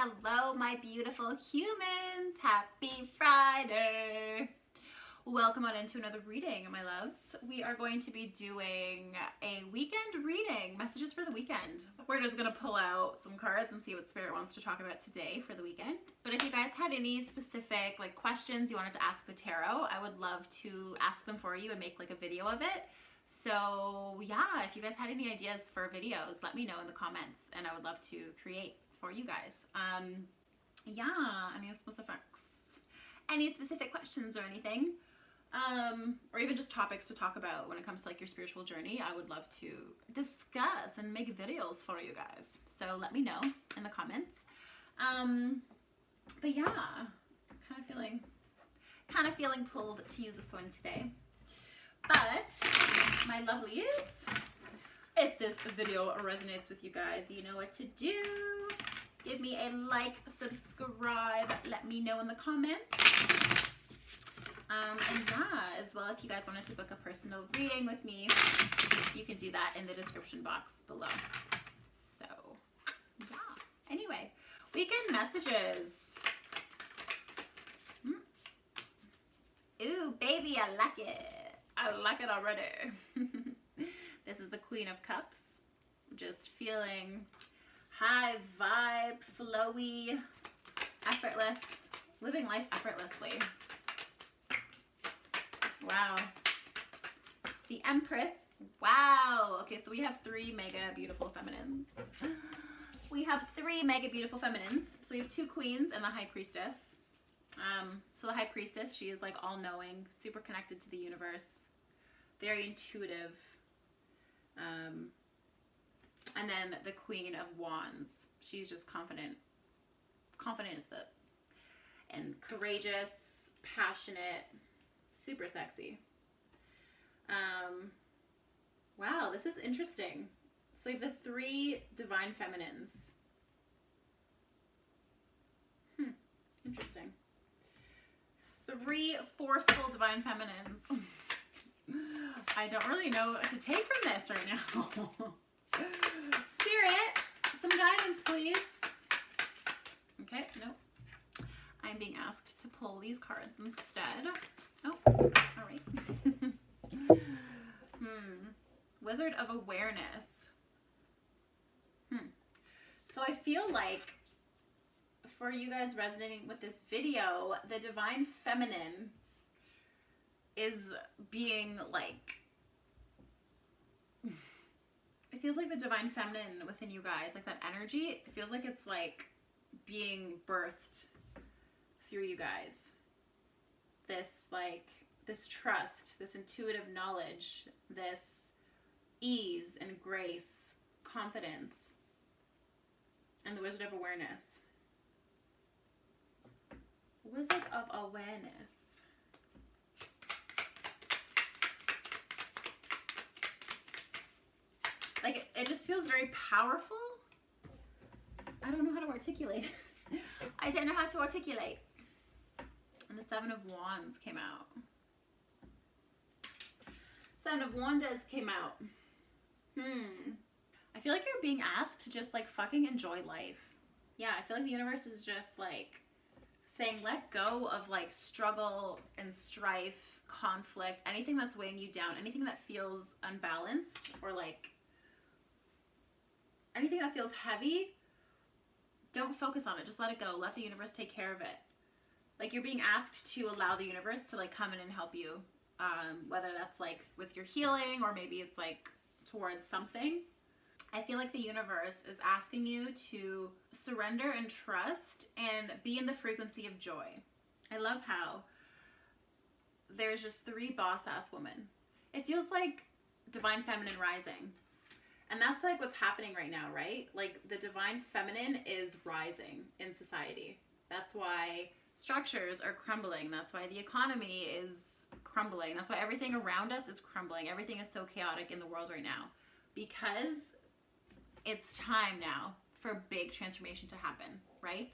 Hello, my beautiful humans. Happy Friday. Welcome on into another reading, my loves. We are going to be doing a weekend reading, messages for the weekend. We're just going to pull out some cards and see what Spirit wants to talk about today for the weekend. But if you guys had any specific questions you wanted to ask the tarot, I would love to ask them for you and make a video of it. So yeah, if you guys had any ideas for videos, let me know in the comments and I would love to create for you guys. Yeah, any specific questions or anything, or even just topics to talk about when it comes to your spiritual journey, I would love to discuss and make videos for you guys. So let me know in the comments. But yeah, kind of feeling pulled to use this one today. But my lovelies, if this video resonates with you guys, you know what to do. Give me a like, subscribe, let me know in the comments. And yeah, as well, if you guys wanted to book a personal reading with me, you can do that in the description box below. So yeah, anyway, weekend messages. Ooh, baby, I like it. I like it already. This is the Queen of Cups. Just feeling high vibe, flowy, effortless, living life effortlessly. Wow. The Empress. Wow. Okay, so we have three mega beautiful feminines. We have three mega beautiful feminines. So we have two queens and the High Priestess. So the High Priestess, she is all-knowing, super connected to the universe, very intuitive. And then the Queen of Wands, she's just confident as fuck, and courageous, passionate, super sexy. Wow, this is interesting. So we have the three divine feminines. Interesting. Three forceful divine feminines. I don't really know what to take from this right now. Spirit, some guidance, please. Okay, nope. I'm being asked to pull these cards instead. Oh, all right. Wizard of Awareness. So I feel like for you guys resonating with this video, the divine feminine is being it feels like the divine feminine within you guys, that energy, it feels like it's being birthed through you guys. This trust, this intuitive knowledge, this ease and grace, confidence, and the Wizard of Awareness. Wizard of Awareness. It just feels very powerful. I don't know how to articulate. I don't know how to articulate. And the Seven of Wands came out. Seven of Wands came out. I feel like you're being asked to just fucking enjoy life. Yeah, I feel like the universe is just saying let go of struggle and strife, conflict, anything that's weighing you down, anything that feels unbalanced, or anything that feels heavy. Don't focus on it. Just let it go. Let the universe take care of it. You're being asked to allow the universe to come in and help you, whether that's with your healing, or maybe it's towards something. I feel like the universe is asking you to surrender and trust and be in the frequency of joy. I love how there's just three boss-ass women. It feels like divine feminine rising. And that's what's happening right now, right? The divine feminine is rising in society. That's why structures are crumbling. That's why the economy is crumbling. That's why everything around us is crumbling. Everything is so chaotic in the world right now. Because it's time now for big transformation to happen, right?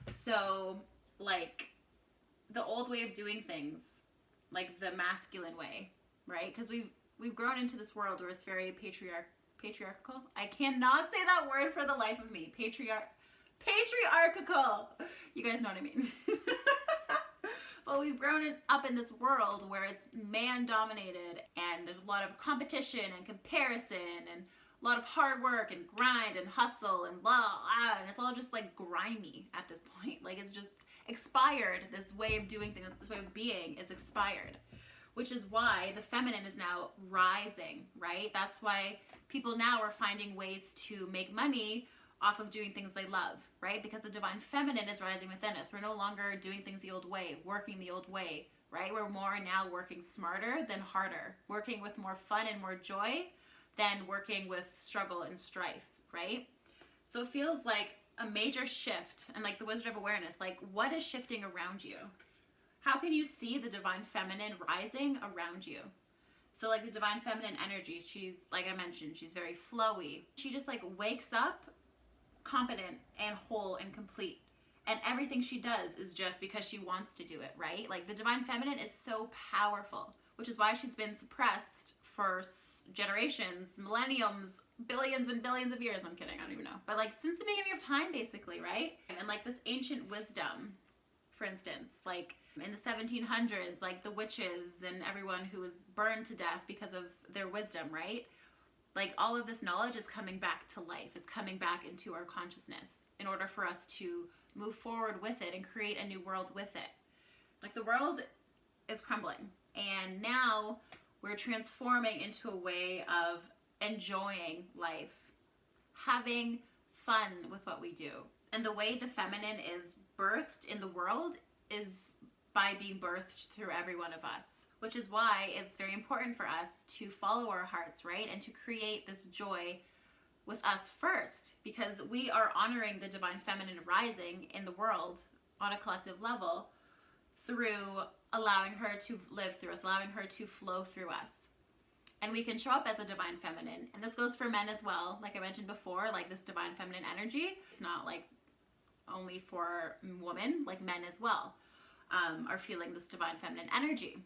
So, the old way of doing things, the masculine way, right? Because we've grown into this world where it's very patriarchal. I cannot say that word for the life of me. Patriarchal. You guys know what I mean. But we've grown up in this world where it's man dominated, and there's a lot of competition and comparison and a lot of hard work and grind and hustle and blah, blah, and it's all just like grimy at this point. Like it's just expired. This way of doing things, this way of being is expired, which is why the feminine is now rising, right? That's why people now are finding ways to make money off of doing things they love, right? Because the divine feminine is rising within us. We're no longer doing things the old way, working the old way, right? We're more now working smarter than harder, working with more fun and more joy than working with struggle and strife, right? So it feels like a major shift, and like the Wizard of Awareness, like what is shifting around you? How can you see the divine feminine rising around you? So like the divine feminine energy, she's, like I mentioned, she's very flowy. She just like wakes up confident and whole and complete. And everything she does is just because she wants to do it, right? Like the divine feminine is so powerful, which is why she's been suppressed for generations, millenniums, billions and billions of years. I'm kidding, I don't even know. But like since the beginning of time, basically, right? And like this ancient wisdom, for instance, like in the 1700s, like the witches and everyone who was burned to death because of their wisdom, right? Like all of this knowledge is coming back to life. It's coming back into our consciousness in order for us to move forward with it and create a new world with it. Like the world is crumbling, and now we're transforming into a way of enjoying life, having fun with what we do. And the way the feminine is birthed in the world is by being birthed through every one of us, which is why it's very important for us to follow our hearts, right? And to create this joy with us first, because we are honoring the divine feminine rising in the world on a collective level through allowing her to live through us, allowing her to flow through us. And we can show up as a divine feminine. And this goes for men as well. Like I mentioned before, like this divine feminine energy, it's not like only for women, like men as well are feeling this divine feminine energy.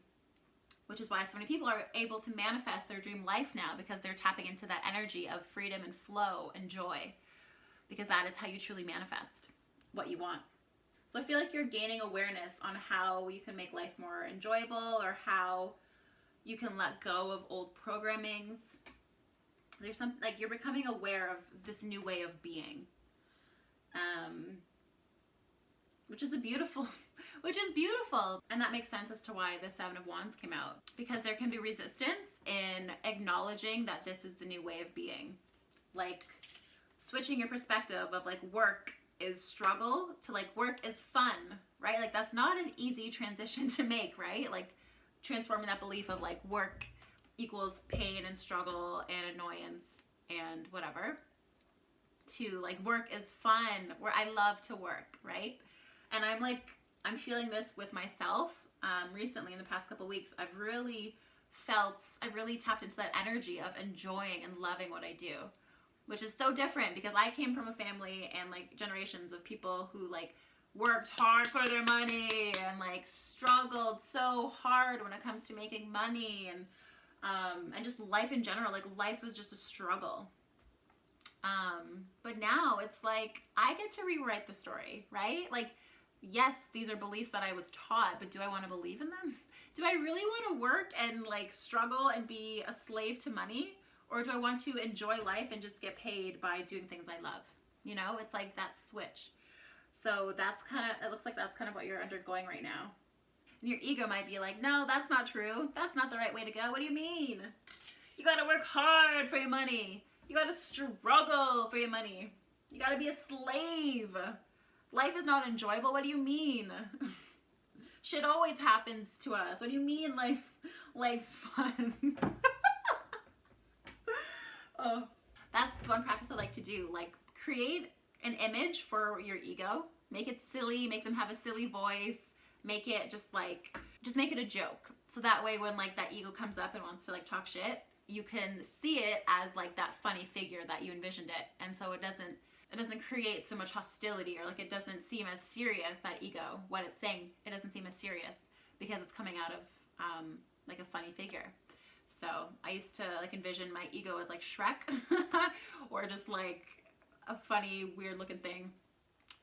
Which is why so many people are able to manifest their dream life now, because they're tapping into that energy of freedom and flow and joy, because that is how you truly manifest what you want. So I feel like you're gaining awareness on how you can make life more enjoyable, or how you can let go of old programmings. There's something like you're becoming aware of this new way of being, which is beautiful. And that makes sense as to why the Seven of Wands came out, because there can be resistance in acknowledging that this is the new way of being. Like switching your perspective of like work is struggle to like work is fun, right? Like that's not an easy transition to make, right? Like transforming that belief of like work equals pain and struggle and annoyance and whatever, to like work is fun, where I love to work, right? And I'm feeling this with myself recently in the past couple weeks. I've really tapped into that energy of enjoying and loving what I do, which is so different because I came from a family and like generations of people who like worked hard for their money and like struggled so hard when it comes to making money and just life in general. Like life was just a struggle. But now it's like I get to rewrite the story, right? Like, yes, these are beliefs that I was taught, but do I want to believe in them? Do I really want to work and like struggle and be a slave to money? Or do I want to enjoy life and just get paid by doing things I love? You know, it's like that switch. So it looks like that's kind of what you're undergoing right now. And your ego might be like, no, that's not true. That's not the right way to go. What do you mean? You got to work hard for your money. You got to struggle for your money. You got to be a slave. Life is not enjoyable. What do you mean? Shit always happens to us. What do you mean life's fun? Oh, that's one practice I like to do. Like create an image for your ego. Make it silly. Make them have a silly voice. Make it just make it a joke. So that way when like that ego comes up and wants to like talk shit, you can see it as like that funny figure that you envisioned it. And so it doesn't create so much hostility, or like it doesn't seem as serious, that ego, what it's saying, it doesn't seem as serious because it's coming out of like a funny figure. So I used to like envision my ego as like Shrek or just like a funny weird looking thing.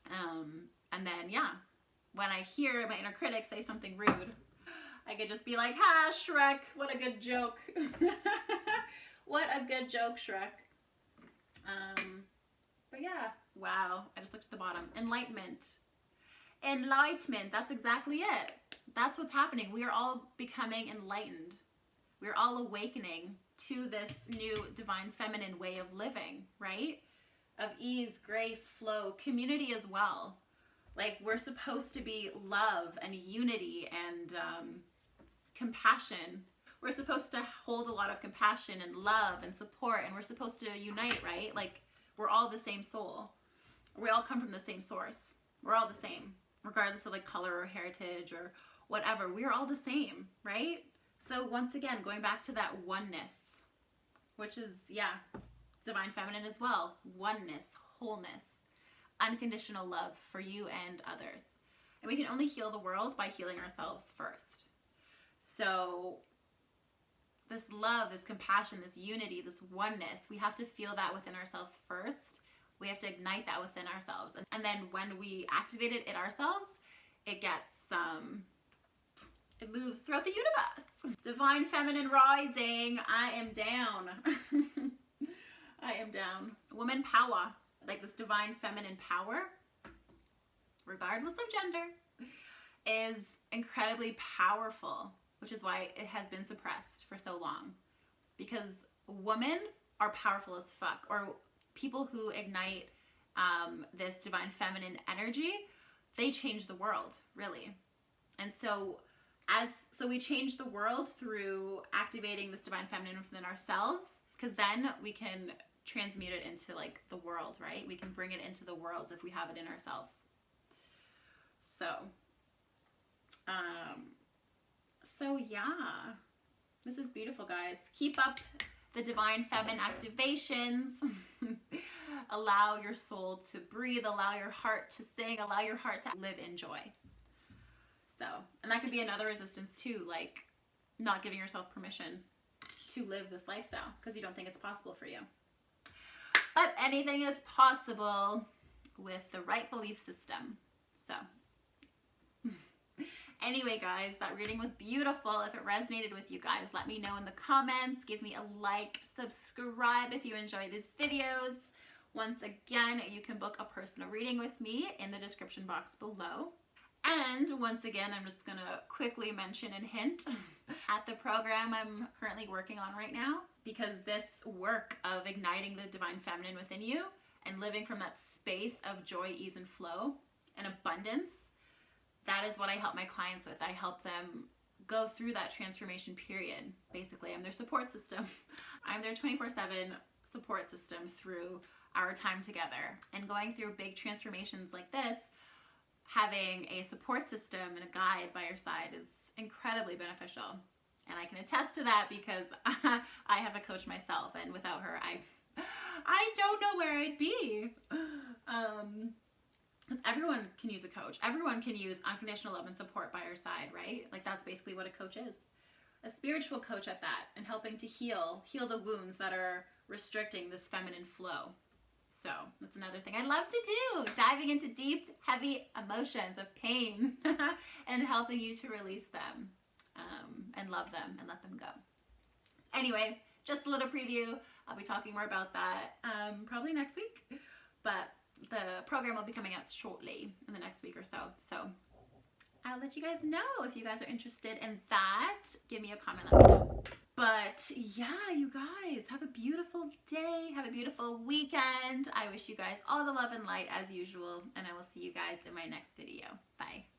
And then, yeah, when I hear my inner critic say something rude, I could just be like, ha, Shrek, what a good joke. What a good joke, Shrek. But yeah, wow, I just looked at the bottom. Enlightenment. Enlightenment, that's exactly it. That's what's happening. We are all becoming enlightened. We're all awakening to this new divine feminine way of living, right? Of ease, grace, flow, community as well. Like, we're supposed to be love and unity and compassion. We're supposed to hold a lot of compassion and love and support, and we're supposed to unite, right? Like, we're all the same soul. We all come from the same source. We're all the same, regardless of like color or heritage or whatever. We're all the same, right? So once again, going back to that oneness, which is, yeah, divine feminine as well. Oneness, wholeness, unconditional love for you and others. And we can only heal the world by healing ourselves first. So this love, this compassion, this unity, this oneness, we have to feel that within ourselves first. We have to ignite that within ourselves. And then when we activate it in ourselves, it gets, it moves throughout the universe. Divine feminine rising. I am down. I am down. Woman power. Like this divine feminine power, regardless of gender, is incredibly powerful, which is why it has been suppressed for so long. Because women are powerful as fuck, or people who ignite this divine feminine energy, they change the world, really. And so we change the world through activating this divine feminine within ourselves, because then we can transmute it into like the world, right? We can bring it into the world if we have it in ourselves. So yeah, this is beautiful, guys. Keep up the divine feminine activations. Allow your soul to breathe, allow your heart to sing, allow your heart to live in joy. So, and that could be another resistance too, like not giving yourself permission to live this lifestyle because you don't think it's possible for you. But anything is possible with the right belief system. So anyway, guys, that reading was beautiful. If it resonated with you guys, let me know in the comments. Give me a like, subscribe if you enjoy these videos. Once again, you can book a personal reading with me in the description box below. And once again, I'm just gonna quickly mention and hint at the program I'm currently working on right now, because this work of igniting the divine feminine within you and living from that space of joy, ease, and flow and abundance, that is what I help my clients with. I help them go through that transformation period. Basically, I'm their support system. I'm their 24/7 support system through our time together. And going through big transformations like this, having a support system and a guide by your side is incredibly beneficial. And I can attest to that because I have a coach myself, and without her, I don't know where I'd be. Because everyone can use a coach. Everyone can use unconditional love and support by your side, right? Like that's basically what a coach is. A spiritual coach at that, and helping to heal the wounds that are restricting this feminine flow. So that's another thing I love to do, diving into deep, heavy emotions of pain and helping you to release them and love them and let them go. Anyway, just a little preview. I'll be talking more about that probably next week, but the program will be coming out shortly in the next week or so. So I'll let you guys know if you guys are interested in that. Give me a comment, let me know. But yeah, you guys, have a beautiful day. Have a beautiful weekend. I wish you guys all the love and light as usual, and I will see you guys in my next video. Bye.